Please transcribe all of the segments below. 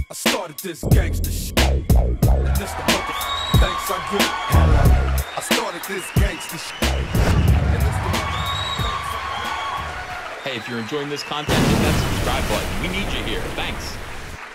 I started this gangster shit. And this the mother thanks I get. Hello. I started this gangster shit. And this the Hey, if you're enjoying this content, hit that subscribe button. We need you here. Thanks.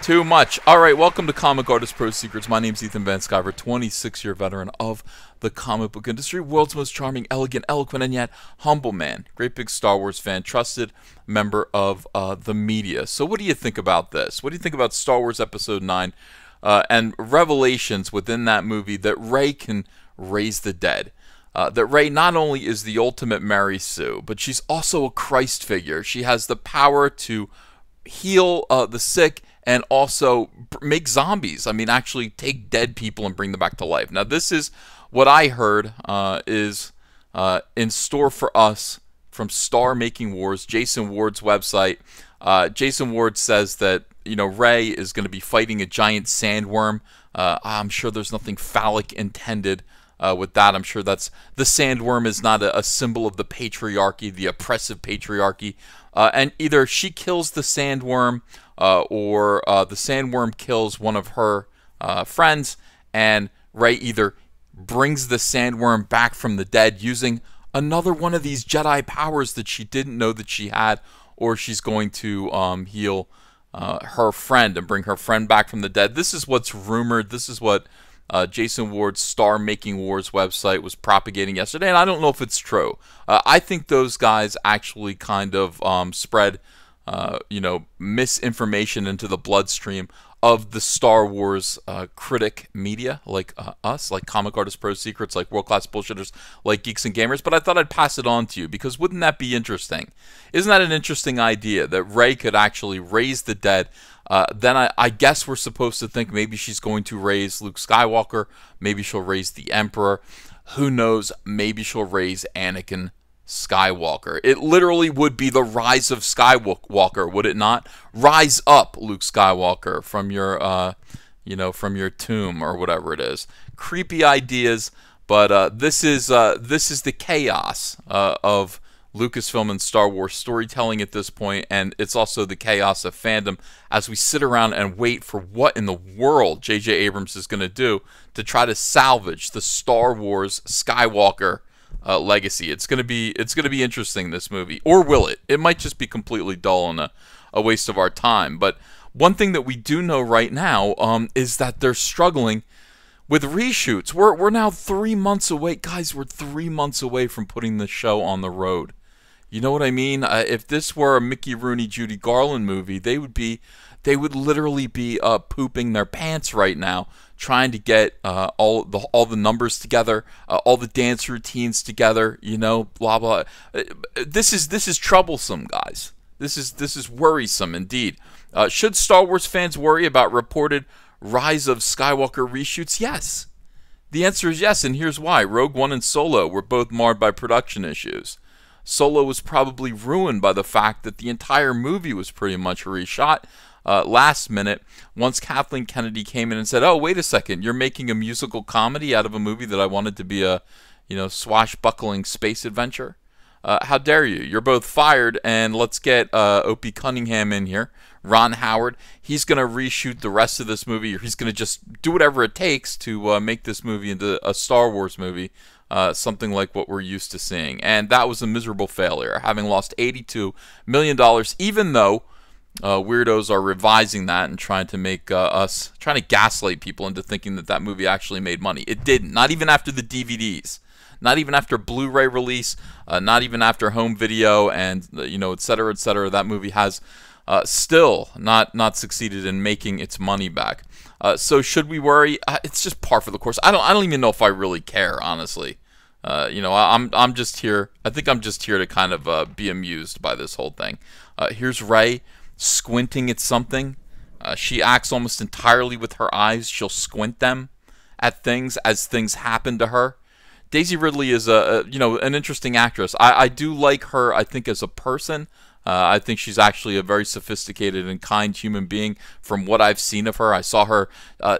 Too much. All right, welcome to Comic Artist Pro Secrets. My name's Ethan Van Sciver, 26-year veteran of the comic book industry, world's most charming, elegant, eloquent, and yet humble man. Great big Star Wars fan, trusted member of the media. So what do you think about this? What do you think about Star Wars Episode 9 and revelations within that movie that Rey can raise the dead? That Rey not only is the ultimate Mary Sue, but she's also a Christ figure. She has the power to heal the sick and also make zombies. I mean, actually take dead people and bring them back to life. Now, this is what I heard is in store for us from Star Making Wars, Jason Ward's website. Jason Ward says that, you know, Rey is going to be fighting a giant sandworm. I'm sure there's nothing phallic intended with that. I'm sure that's the sandworm is not a symbol of the patriarchy, the oppressive patriarchy. And either she kills the sandworm or the sandworm kills one of her friends, and Rey either brings the sandworm back from the dead using another one of these Jedi powers that she didn't know that she had, or she's going to heal her friend and bring her friend back from the dead. This is what's rumored. This is what Jason Ward's Star Making Wars website was propagating yesterday, and I don't know if it's true. I think those guys actually kind of spread you know, misinformation into the bloodstream of the Star Wars critic media, like us, like Comic Artist Pro Secrets, like World Class Bullshitters, like Geeks and Gamers. But I thought I'd pass it on to you, because wouldn't that be interesting? Isn't that an interesting idea, that Rey could actually raise the dead? Then I guess we're supposed to think maybe she's going to raise Luke Skywalker, maybe she'll raise the Emperor, who knows, maybe she'll raise Anakin Skywalker. It literally would be the rise of Skywalker, would it not? Rise up, Luke Skywalker, from your, you know, from your tomb or whatever it is. Creepy ideas, but this is the chaos of Lucasfilm and Star Wars storytelling at this point, and it's also the chaos of fandom as we sit around and wait for what in the world J.J. Abrams is going to do to try to salvage the Star Wars Skywalker legacy. It's gonna be interesting, this movie, or will it? It might just be completely dull and a waste of our time. But one thing that we do know right now is that they're struggling with reshoots. We're now 3 months away, guys. We're 3 months away from putting the show on the road. You know what I mean? If this were a Mickey Rooney, Judy Garland movie, they would literally be pooping their pants right now, trying to get all the numbers together, all the dance routines together. You know, blah blah. This is troublesome, guys. This is worrisome indeed. Should Star Wars fans worry about reported Rise of Skywalker reshoots? Yes. The answer is yes, and here's why. Rogue One and Solo were both marred by production issues. Solo was probably ruined by the fact that the entire movie was pretty much reshot last minute, once Kathleen Kennedy came in and said, "Oh, wait a second, you're making a musical comedy out of a movie that I wanted to be a, you know, swashbuckling space adventure? How dare you? You're both fired, and let's get Opie Cunningham in here, Ron Howard. He's going to reshoot the rest of this movie, or he's going to just do whatever it takes to make this movie into a Star Wars movie, something like what we're used to seeing." And that was a miserable failure, having lost $82 million, even though weirdos are revising that and trying to make trying to gaslight people into thinking that that movie actually made money. It didn't. Not even after the DVDs. Not even after Blu-ray release. Not even after home video and, you know, et cetera, et cetera. That movie has still not succeeded in making its money back. So should we worry? It's just par for the course. I don't even know if I really care, honestly. You know, I'm just here. I think I'm just here to kind of be amused by this whole thing. Here's Rey squinting at something. She acts almost entirely with her eyes. She'll squint them at things as things happen to her. Daisy Ridley is you know, an interesting actress. I do like her, I think, as a person. I think she's actually a very sophisticated and kind human being from what I've seen of her. I saw her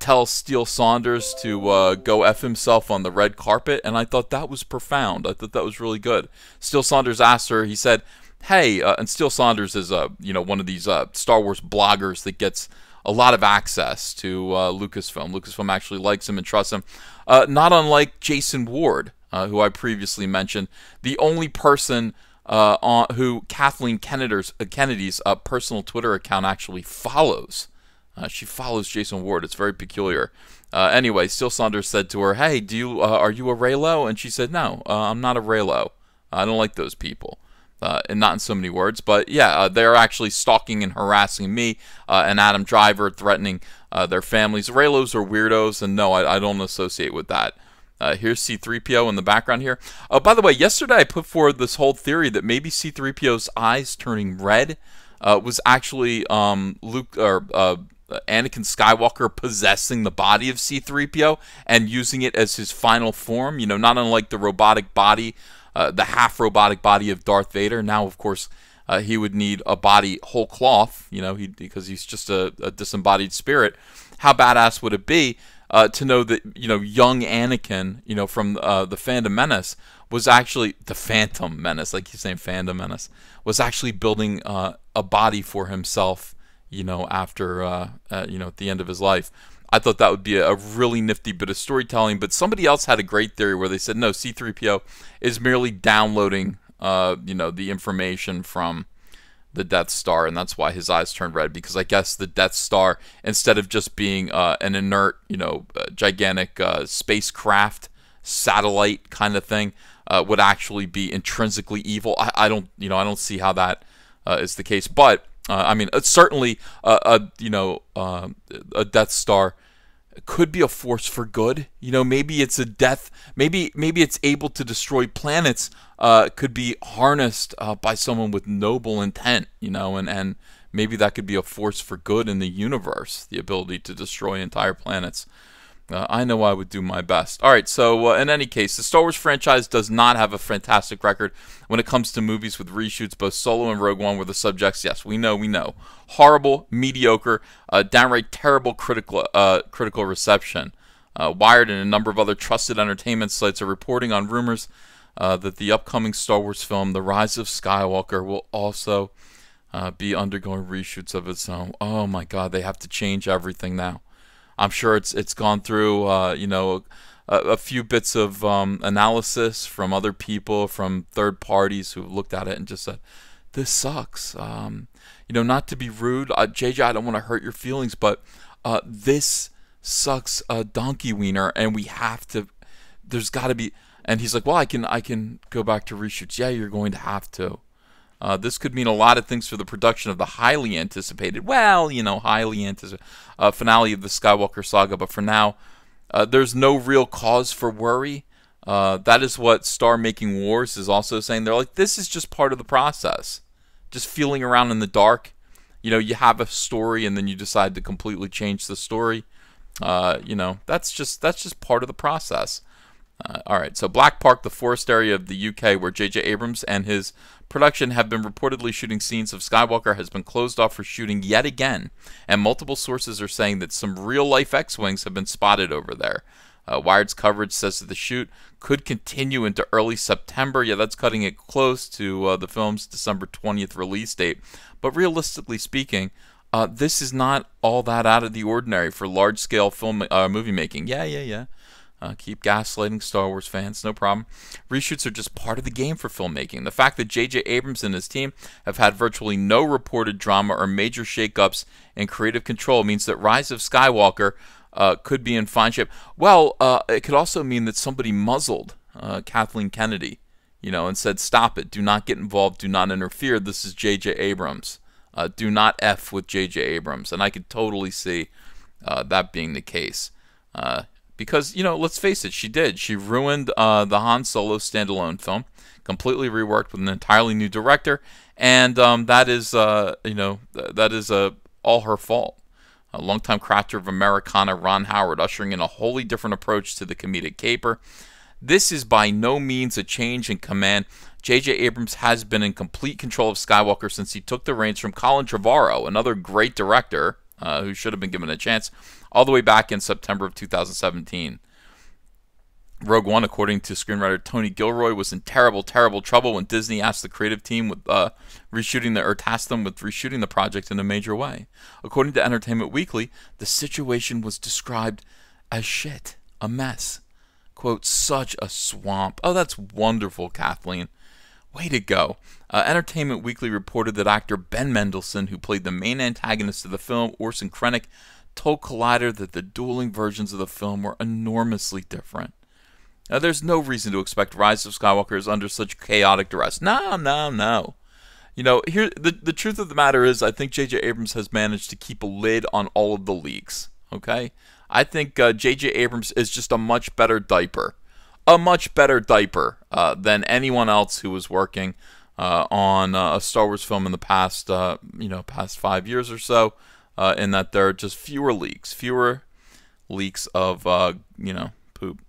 tell Steele Saunders to go F himself on the red carpet, and I thought that was profound. I thought that was really good. Steele Saunders asked her, he said, hey, and Steele Saunders is one of these Star Wars bloggers that gets a lot of access to Lucasfilm. Lucasfilm actually likes him and trusts him, not unlike Jason Ward, who I previously mentioned, the only person who Kathleen Kennedy's personal Twitter account actually follows. She follows Jason Ward. It's very peculiar. Anyway, Steele Saunders said to her, "Hey, are you a Reylo?" And she said, "No, I'm not a Reylo. I don't like those people." And not in so many words, but yeah, they're actually stalking and harassing me and Adam Driver, threatening their families. Reylos are weirdos, and no, I don't associate with that. Here's C-3PO in the background here. By the way, yesterday I put forward this whole theory that maybe C-3PO's eyes turning red was actually Anakin Skywalker possessing the body of C-3PO and using it as his final form. You know, not unlike the robotic body, the half-robotic body of Darth Vader. Now, of course, he would need a body whole cloth, you know, because he's just a disembodied spirit. How badass would it be to know that, you know, young Anakin, you know, from the Phantom Menace was actually the Phantom Menace, like he's saying Phantom Menace, was actually building a body for himself, you know, after, you know, at the end of his life. I thought that would be a really nifty bit of storytelling, but somebody else had a great theory where they said, no, C-3PO is merely downloading, you know, the information from the Death Star, and that's why his eyes turned red, because I guess the Death Star, instead of just being an inert, you know, gigantic spacecraft, satellite kind of thing, would actually be intrinsically evil. I don't see how that is the case, but I mean, it's certainly a Death Star could be a force for good. You know, maybe it's a death. Maybe it's able to destroy planets. Could be harnessed by someone with noble intent. You know, and maybe that could be a force for good in the universe. The ability to destroy entire planets. I know I would do my best. All right, so in any case, the Star Wars franchise does not have a fantastic record when it comes to movies with reshoots. Both Solo and Rogue One were the subjects. Yes, we know. Horrible, mediocre, downright terrible critical reception. Wired and a number of other trusted entertainment sites are reporting on rumors that the upcoming Star Wars film, The Rise of Skywalker, will also be undergoing reshoots of its own. Oh my God, they have to change everything now. I'm sure it's gone through, you know, a few bits of analysis from other people, from third parties who looked at it and just said, this sucks. You know, not to be rude, JJ, I don't want to hurt your feelings, but this sucks a donkey wiener, and we have to, there's got to be, and he's like, well, I can go back to reshoots. Yeah, you're going to have to. This could mean a lot of things for the production of the highly anticipated, finale of the Skywalker saga. But for now, there's no real cause for worry. That is what Star Making Wars is also saying. They're like, this is just part of the process. Just feeling around in the dark. You know, you have a story and then you decide to completely change the story. You know, that's just part of the process. All right, so Black Park, the forest area of the UK where J.J. Abrams and his production have been reportedly shooting scenes of Skywalker, has been closed off for shooting yet again, and multiple sources are saying that some real-life X-Wings have been spotted over there. Wired's coverage says that the shoot could continue into early September. Yeah, that's cutting it close to the film's December 20th release date. But realistically speaking, this is not all that out of the ordinary for large-scale movie making. Yeah. Keep gaslighting Star Wars fans, no problem. Reshoots are just part of the game for filmmaking. The fact that J.J. Abrams and his team have had virtually no reported drama or major shakeups in creative control means that Rise of Skywalker could be in fine shape. Well, it could also mean that somebody muzzled Kathleen Kennedy, you know, and said, stop it, do not get involved, do not interfere, this is J.J. Abrams. Do not F with J.J. Abrams. And I could totally see that being the case. Because, you know, let's face it, she did. She ruined the Han Solo standalone film, completely reworked with an entirely new director, and that is, all her fault. A longtime crafter of Americana, Ron Howard, ushering in a wholly different approach to the comedic caper. This is by no means a change in command. J.J. Abrams has been in complete control of Skywalker since he took the reins from Colin Trevorrow, another great director who should have been given a chance, all the way back in September of 2017. Rogue One, according to screenwriter Tony Gilroy, was in terrible, terrible trouble when Disney asked the creative team with tasked them with reshooting the project in a major way. According to Entertainment Weekly, the situation was described as shit, a mess. Quote, such a swamp. Oh, that's wonderful, Kathleen. Way to go. Entertainment Weekly reported that actor Ben Mendelsohn, who played the main antagonist of the film, Orson Krennic, told Collider that the dueling versions of the film were enormously different. Now, there's no reason to expect Rise of Skywalker is under such chaotic duress. No. You know, here the truth of the matter is, I think J.J. Abrams has managed to keep a lid on all of the leaks. Okay? I think J.J. Abrams is just a much better diaper. A much better diaper than anyone else who was working on a Star Wars film in the past, past 5 years or so, in that there are just fewer leaks of, poop.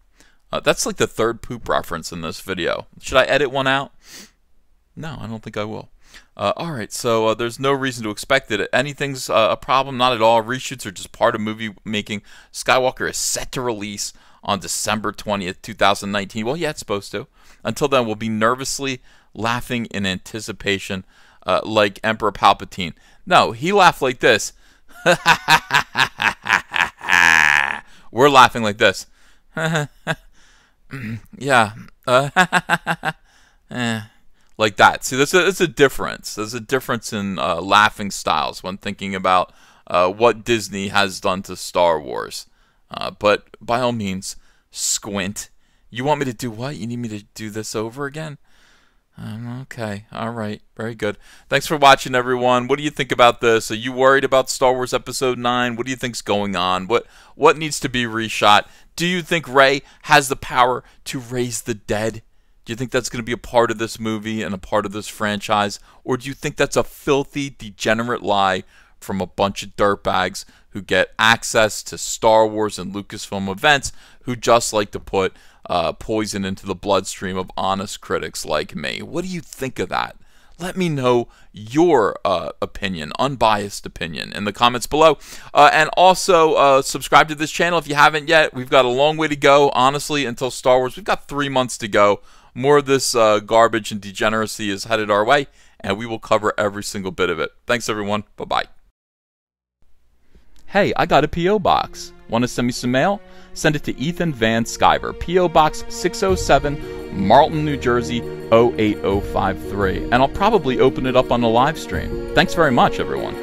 That's like the third poop reference in this video. Should I edit one out? No, I don't think I will. Alright, so there's no reason to expect that anything's a problem. Not at all. Reshoots are just part of movie making. Skywalker is set to release on December 20th, 2019. Well, yeah, it's supposed to. Until then, we'll be nervously laughing in anticipation like Emperor Palpatine. No, he laughed like this. We're laughing like this. Yeah. Like that. See, there's a difference. There's a difference in laughing styles when thinking about what Disney has done to Star Wars. But by all means, squint. You want me to do what? You need me to do this over again? Okay. All right. Very good. Thanks for watching, everyone. What do you think about this? Are you worried about Star Wars Episode 9? What do you think's going on? What needs to be reshot? Do you think Rey has the power to raise the dead? Do you think that's going to be a part of this movie and a part of this franchise? Or do you think that's a filthy, degenerate lie from a bunch of dirtbags who get access to Star Wars and Lucasfilm events who just like to put poison into the bloodstream of honest critics like me? What do you think of that? Let me know your opinion, unbiased opinion, in the comments below. And also, subscribe to this channel if you haven't yet. We've got a long way to go, honestly, until Star Wars. We've got 3 months to go. More of this garbage and degeneracy is headed our way, and we will cover every single bit of it. Thanks, everyone. Bye-bye. Hey, I got a P.O. box. Want to send me some mail? Send it to Ethan Van Sciver, P.O. Box 607, Marlton, New Jersey, 08053. And I'll probably open it up on the live stream. Thanks very much, everyone.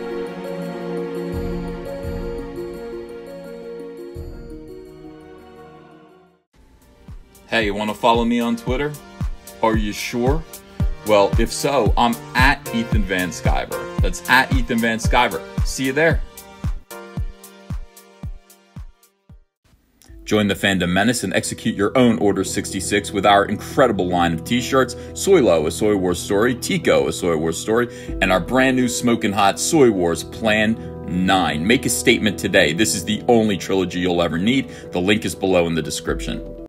Hey, you want to follow me on Twitter? Are you sure? Well, if so, I'm at Ethan Van Sciver. That's at Ethan Van Sciver. See you there. Join the fandom menace and execute your own Order 66 with our incredible line of t-shirts, Soylo, a Soy Wars story, Tico, a Soy Wars story, and our brand new smoking hot Soy Wars Plan 9. Make a statement today. This is the only trilogy you'll ever need. The link is below in the description.